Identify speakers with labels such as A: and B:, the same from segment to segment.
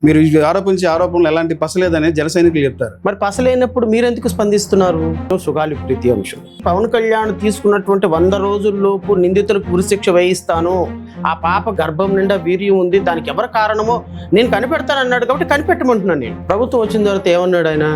A: మీరు ఆరోపించే ఆరోపణలు ఎలాంటి పసలేదని జన సైనికులు చెప్తారు.
B: మరి పసలేనప్పుడు మీరెందుకు స్పందిస్తున్నారు? సుగాలి ప్రీతి అంశం. పవన్ కళ్యాణ్ తీసుకున్నటువంటి 100 రోజుల్లోపు నిందితులకు ఉరిశిక్ష వేయిస్తాను, ఆ పాప గర్భం నిండా వీర్యం ఉంది, దానికి ఎవరు కారణమో నేను కనిపెడతానన్నాడు కాబట్టి కనిపెట్టమంటున్నాను. నేను ప్రభుత్వం వచ్చిన తర్వాత ఏమన్నాడు ఆయన?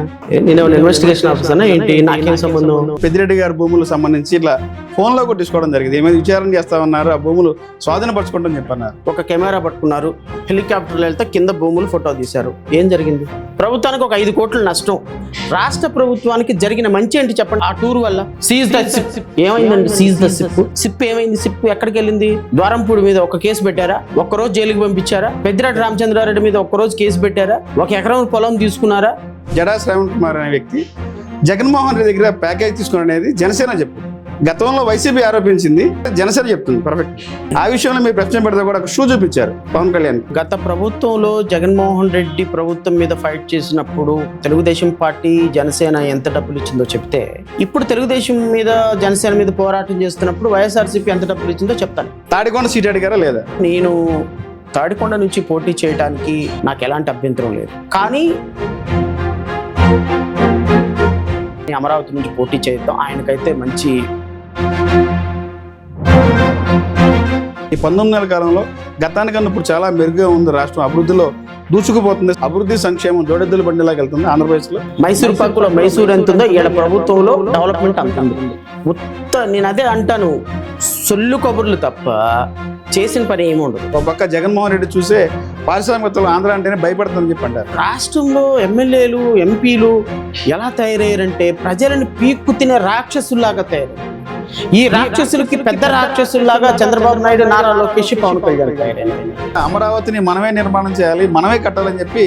B: నేను ఇన్వెస్టిగేషన్ ఆఫీసర్ ఏంటి, నాకేం సంబంధం?
A: పెద్దిరెడ్డి గారి భూములకు సంబంధించి ఇట్లా ఫోన్లో కూడా తీసుకోవడం జరిగింది. ఏమైనా విచారణ చేస్తామన్నారు, ఆ భూములు స్వాధీనపరచుకుంటామని చెప్పన్నారు.
B: ఒక కెమెరా పట్టుకున్నారు, హెలికాప్టర్లు వెళ్తే కింద భూములు ఫోటో తీశారు. ఏం జరిగింది? ప్రభుత్వానికి ఒక 5 కోట్ల నష్టం. రాష్ట్ర ప్రభుత్వానికి జరిగిన మంచి ఏంటి చెప్పండి? ఆ టూర్ వల్ల సీజ్ ద సిప్ ఏమైందండి? సీజ్ ద సిప్ ఏమైంది? సిప్ ఎక్కడికి వెళ్ళింది? ద్వారంపూడి మీద ఒక కేసు పెట్టారా? ఒక్కరోజు జైలుకి పంపించారా? పెద్దిరెడ్డి రామచంద్రారెడ్డి మీద ఒక్కరోజు కేసు పెట్టారా? 1 ఎకరం పొలం తీసుకున్నారా?
A: జడా శ్రావణ్ కుమార్ అనే వ్యక్తి జగన్మోహన్ రెడ్డి దగ్గర ప్యాకేజ్ తీసుకుని అనేది జనసేన చెప్తుంది. గతంలో వైసీపీ ఆరోపించింది, జనసేన చెప్తుంది. పర్ఫెక్ట్. ఆ విషయంలో మీరు ప్రశ్న పెడితే కూడా ఒక షూ చూపించారు పవన్ కళ్యాణ్.
B: గత ప్రభుత్వంలో జగన్మోహన్ రెడ్డి ప్రభుత్వం మీద ఫైట్ చేసినప్పుడు తెలుగుదేశం పార్టీ జనసేన ఎంత డబ్బులు ఇచ్చిందో చెప్తే, ఇప్పుడు తెలుగుదేశం మీద జనసేన మీద పోరాటం చేస్తున్నప్పుడు వైఎస్ఆర్సీపీ ఎంత డబ్బులు ఇచ్చిందో చెప్తాను.
A: తాడికొండ సీట్ అడిగారా లేదా?
B: నేను తాడికొండ నుంచి పోటీ చేయడానికి నాకు ఎలాంటి అభ్యంతరం లేదు, కానీ అమరావతి నుంచి పోటీ చేద్దాం. ఆయనకైతే మంచి
A: ఈ 19 నెలల కాలంలో గతానికన్నా ఇప్పుడు చాలా మెరుగ్గా ఉంది. రాష్ట్రం అభివృద్ధిలో దూసుకుపోతుంది. అభివృద్ధి సంక్షేమం జోడెద్దుల బండిలాగా వెళ్తుంది. ఆంధ్రప్రదేశ్లో
B: మైసూరు పాకులో మైసూరు ఎంత ఉందో ఈడ ప్రభుత్వంలో డెవలప్మెంట్ అంత ఉంది. నేను అదే అంటాను, సొల్లు కబుర్లు తప్ప చేసిన పని ఏమి ఉండదు.
A: ఒక పక్క జగన్మోహన్ రెడ్డి చూసే పారిశ్రామికవేత్తలు ఆంధ్ర అంటేనే భయపడుతుందని చెప్పి అంటారు.
B: రాష్ట్రంలో ఎమ్మెల్యేలు ఎంపీలు ఎలా తయారయ్యారంటే ప్రజలను పీక్కు తినే రాక్షసుల్లాగా తయారయ్యారు. ఈ రాక్షసులకి పెద్ద రాక్షసుల్లాగా చంద్రబాబు నాయుడు, నారా లోకేష్, పవన్ కళ్యాణ్ తయారయ్యారు.
A: అమరావతిని మనమే నిర్మాణం చేయాలి, మనమే కట్టాలని చెప్పి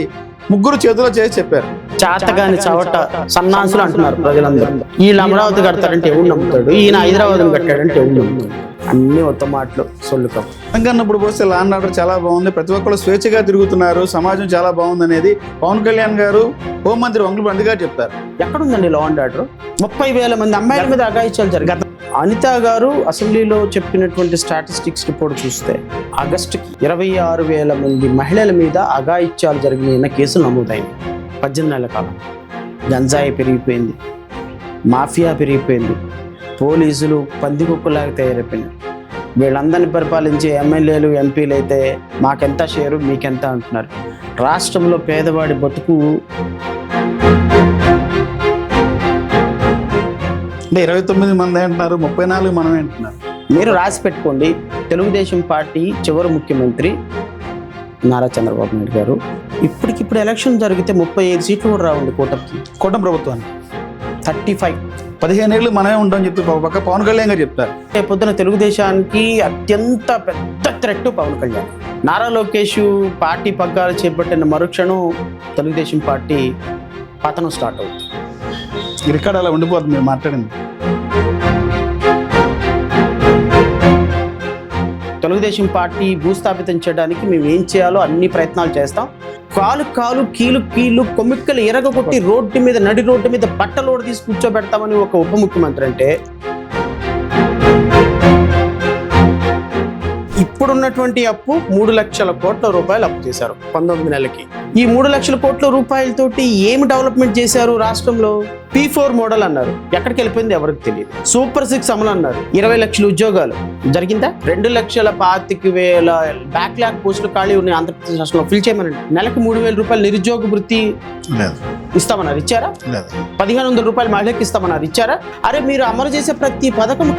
A: ముగ్గురు చేతిలో చేసి చెప్పారు.
B: చాతగాని చవట సన్నాసులు అంటున్నారు ప్రజలందరూ. వీళ్ళు అమరావతి కడతారంటే ఎవరు నమ్ముతాడు? ఈయన హైదరాబాద్ కట్టాడంటే ఎవరు నమ్ముతాడు? అన్ని ఒత్త మాటలు, సొల్లుకం.
A: తెలంగాణ ఇప్పుడు పోస్తే లా అండ్ ఆర్డర్ చాలా బాగుంది, ప్రతి ఒక్కరు స్వేచ్ఛగా తిరుగుతున్నారు, సమాజం చాలా బాగుంది అనేది పవన్ కళ్యాణ్ గారు, హోంమంత్రి వంగలపూడి అనిత గారు చెప్తారు.
B: ఎక్కడుందండి లా అండ్ ఆర్డర్? 30,000 మంది అమ్మాయిల మీద అఘాయిత్యాలు జరిగాయి. అనిత గారు అసెంబ్లీలో చెప్పినటువంటి స్టాటిస్టిక్స్ రిపోర్ట్ చూస్తే ఆగస్టుకి 26,000 మంది మహిళల మీద అఘాయిత్యాలు జరిగిన కేసులు నమోదైనాయి. 18 నెలల కాలం. గంజాయి పెరిగిపోయింది, మాఫియా పెరిగిపోయింది, పోలీసులు పందికొక్కులాగా తయారైపోయినారు. వీళ్ళందరినీ పరిపాలించే ఎమ్మెల్యేలు, ఎంపీలు అయితే మాకెంత షేరు, మీకెంత అంటున్నారు. రాష్ట్రంలో పేదవాడి బతుకు
A: 29 మంది అంటున్నారు, 34 మనమే అంటున్నారు.
B: మీరు రాసి పెట్టుకోండి. తెలుగుదేశం పార్టీ చివరి ముఖ్యమంత్రి నారా చంద్రబాబు నాయుడు గారు ఇప్పటికిప్పుడు ఎలక్షన్ జరిగితే 35 సీట్లు కూడా రావండి కూటమి ప్రభుత్వానికి. 35
A: 15 ఏళ్ళు మనమే ఉంటామని చెప్పి పక్క పవన్ కళ్యాణ్ గారు చెప్తారు.
B: పొద్దున తెలుగుదేశానికి అత్యంత పెద్ద థ్రెట్ పవన్ కళ్యాణ్. నారా లోకేష్ పార్టీ పగ్గాలు చేపట్టిన మరుక్షణం తెలుగుదేశం పార్టీ పతనం స్టార్ట్ అవుతుంది.
A: ఈ రికార్డు అలా ఉండిపోతుంది. మీరు మాట్లాడింది
B: తెలుగుదేశం పార్టీ భూస్థాపితం చేయడానికి మేము ఏం చేయాలో అన్ని ప్రయత్నాలు చేస్తాం. కాలు కీలు కొమ్మిక్కలు ఎరగొట్టి రోడ్డు మీద, నడి రోడ్డు మీద బట్టలోడు తీసి కూర్చోబెడతామని ఒక ఉప ముఖ్యమంత్రి అంటే, ఇప్పుడున్నటువంటి అప్పు 3 లక్షల కోట్ల రూపాయలు అప్పు చేశారు 19 నెలలకి. ఈ 3 లక్షల కోట్ల రూపాయలతోటి ఏమి డెవలప్మెంట్ చేశారు? రాష్ట్రంలో P4 మోడల్ అన్నారు, ఎక్కడికి వెళ్ళిపోయింది ఎవరికి తెలియదు. సూపర్ 6 అమలు అన్నారు, 20 లక్షల ఉద్యోగాలు జరిగిందా? 2,25,000 బ్యాక్లాగ్ పోస్టులు ఖాళీ ఉన్నాయి ఆంధ్రప్రదేశ్ రాష్ట్రంలో, ఫిల్ చేయమనండి. నెలకు 3,000 రూపాయలు నిరుద్యోగ వృత్తి ఇస్తామన్నారు, ఇచ్చారా? 1,500 రూపాయలు మహిళకి ఇస్తామన్నారు, ఇచ్చారా? అరే మీరు అమలు చేసే ప్రతి పథకం